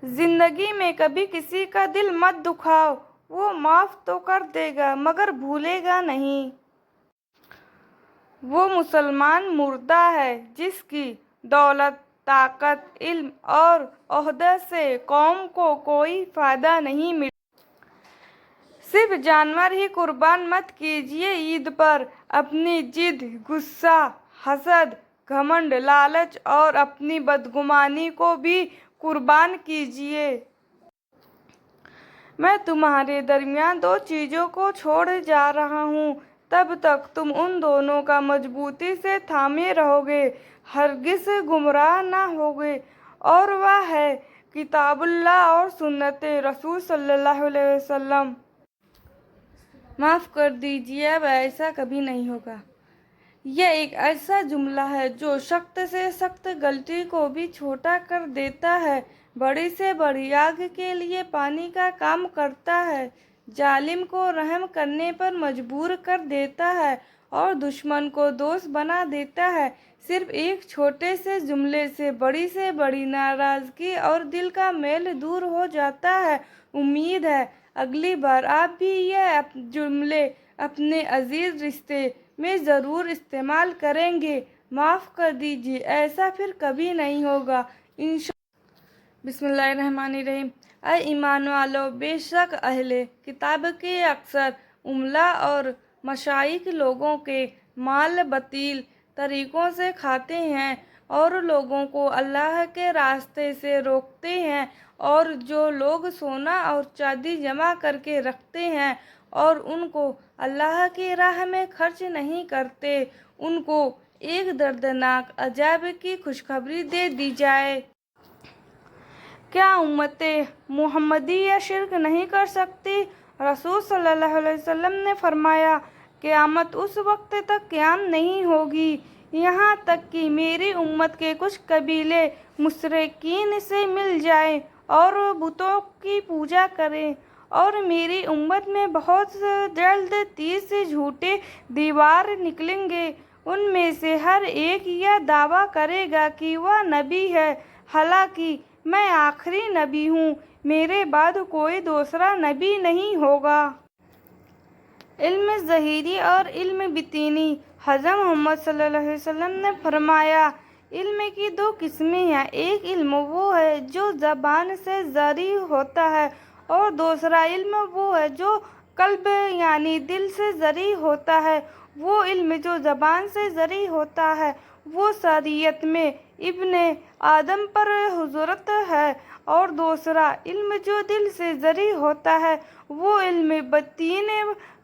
जिंदगी में कभी किसी का दिल मत दुखाओ, वो माफ तो कर देगा मगर भूलेगा नहीं। वो मुसलमान मुर्दा है जिसकी दौलत, ताकत, इल्म और ओहदे से कौम को कोई फायदा नहीं मिला। सिर्फ जानवर ही कुर्बान मत कीजिए ईद पर, अपनी जिद, गुस्सा, हसद, घमंड, लालच और अपनी बदगुमानी को भी कुर्बान कीजिए। मैं तुम्हारे दरमियान दो चीजों को छोड़ जा रहा हूँ, तब तक तुम उन दोनों का मजबूती से थामे रहोगे, हरगिज गुमराह ना होगे। और वह है किताबुल्लाह और सुन्नत रसूल सल्लल्लाहु अलैहि वसल्लम। माफ कर दीजिए, अब ऐसा कभी नहीं होगा। यह एक ऐसा जुमला है जो सख्त से सख्त गलती को भी छोटा कर देता है, बड़ी से बड़ी आग के लिए पानी का काम करता है, जालिम को रहम करने पर मजबूर कर देता है और दुश्मन को दोस्त बना देता है। सिर्फ एक छोटे से जुमले से बड़ी नाराजगी और दिल का मेल दूर हो जाता है। उम्मीद है अगली बार आप भी यह जुमले अपने अजीज रिश्ते में ज़रूर इस्तेमाल करेंगे। माफ़ कर दीजिए, ऐसा फिर कभी नहीं होगा इंशाअल्लाह। बिस्मिल्लाहिर्रहमानिर्रहीम। ऐ ईमान वालो, बेशक अहले किताब के अक्सर उमला और मशाइख लोगों के माल बतील तरीक़ों से खाते हैं और लोगों को अल्लाह के रास्ते से रोकते हैं, और जो लोग सोना और चांदी जमा करके रखते हैं और उनको अल्लाह की राह में खर्च नहीं करते, उनको एक दर्दनाक अजाब की खुशखबरी दे दी जाए। क्या उम्मते मुहम्मदिया शिर्क नहीं कर सकती? रसूल सल्लल्लाहु अलैहि वसल्लम ने फरमाया, क़यामत उस वक्त तक क़याम नहीं होगी यहाँ तक कि मेरी उम्मत के कुछ कबीले मुशरिकीन से मिल जाएं और बुतों की पूजा करें, और मेरी उम्मत में बहुत जल्द 30 झूठे दीवार निकलेंगे। उनमें से हर एक यह दावा करेगा कि वह नबी है, हालांकि मैं आखिरी नबी हूँ, मेरे बाद कोई दूसरा नबी नहीं होगा। इल्म ज़हीरी और इल्म बितीनी। हज़रत मोहम्मद सल्लल्लाहु अलैहि वसल्लम ने फरमाया, इल्म की दो किस्में हैं, एक इल्म वो है जो ज़बान से जारी होता है और दूसरा इल्म वो है जो कल्ब यानी दिल से जारी होता है। वो इल्म जो ज़बान से जारी होता है वो शरीयत में इब्ने आदम पर हुजूरत है, और दूसरा इल्म जो दिल से जारी होता है वो इल्म बतीन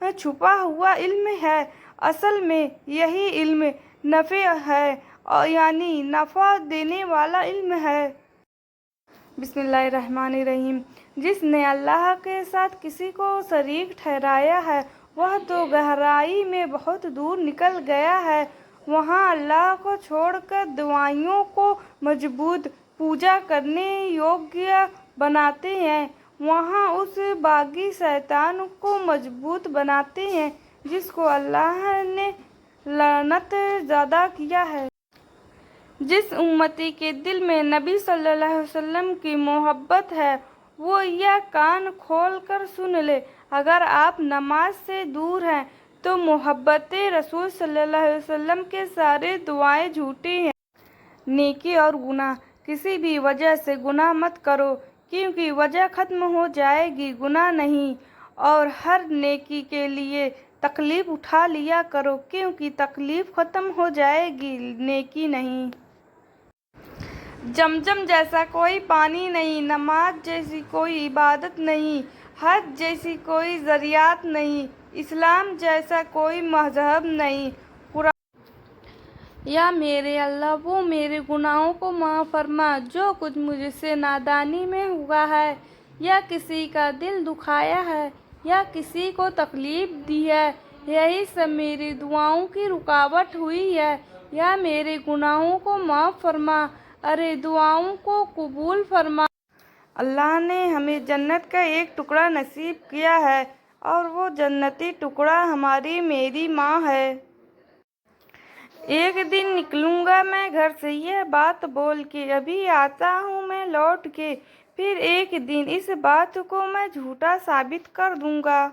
में छुपा हुआ इल्म है। असल में यही इल्म नफ़े है और यानी नफ़ा देने वाला इल्म है। बिस्मिल्लाहिर्रहमानिर्रहीम। जिसने अल्लाह के साथ किसी को शरीक ठहराया है वह तो गहराई में बहुत दूर निकल गया है। वहाँ अल्लाह को छोड़कर दुआओं को मजबूत पूजा करने योग्य बनाते हैं, वहाँ उस बागी शैतान को मजबूत बनाते हैं जिसको अल्लाह ने लानत ज़दा किया है। जिस उम्मती के दिल में नबी सल्लल्लाहु अलैहि वसल्लम की मोहब्बत है वो यह कान खोल कर सुन ले, अगर आप नमाज से दूर हैं तो मोहब्बत रसूल सल्लल्लाहु अलैहि वसल्लम के सारे दुआएं झूठी हैं। नेकी और गुनाह। किसी भी वजह से गुनाह मत करो, क्योंकि वजह ख़त्म हो जाएगी, गुनाह नहीं। और हर नेकी के लिए तकलीफ उठा लिया करो, क्योंकि तकलीफ ख़त्म हो जाएगी, नेकी नहीं। जमजम जैसा कोई पानी नहीं, नमाज जैसी कोई इबादत नहीं, हज जैसी कोई ज़रियात नहीं, इस्लाम जैसा कोई मज़हब नहीं। या मेरे अल्लाह, वो मेरे गुनाहों को माफ़ फरमा जो कुछ मुझसे नादानी में हुआ है, या किसी का दिल दुखाया है, या किसी को तकलीफ़ दी है, यही सब मेरी दुआओं की रुकावट हुई है। या मेरे गुनाहों को माफ़ फरमा, अरे दुआओं को कबूल फरमा। अल्लाह ने हमें जन्नत का एक टुकड़ा नसीब किया है और वो जन्नती टुकड़ा हमारी मेरी माँ है। ایک دن نکلوں گا میں گھر سے یہ بات بول کے، ابھی آتا ہوں میں لوٹ کے، پھر ایک دن اس بات کو میں جھوٹا ثابت کر دوں گا۔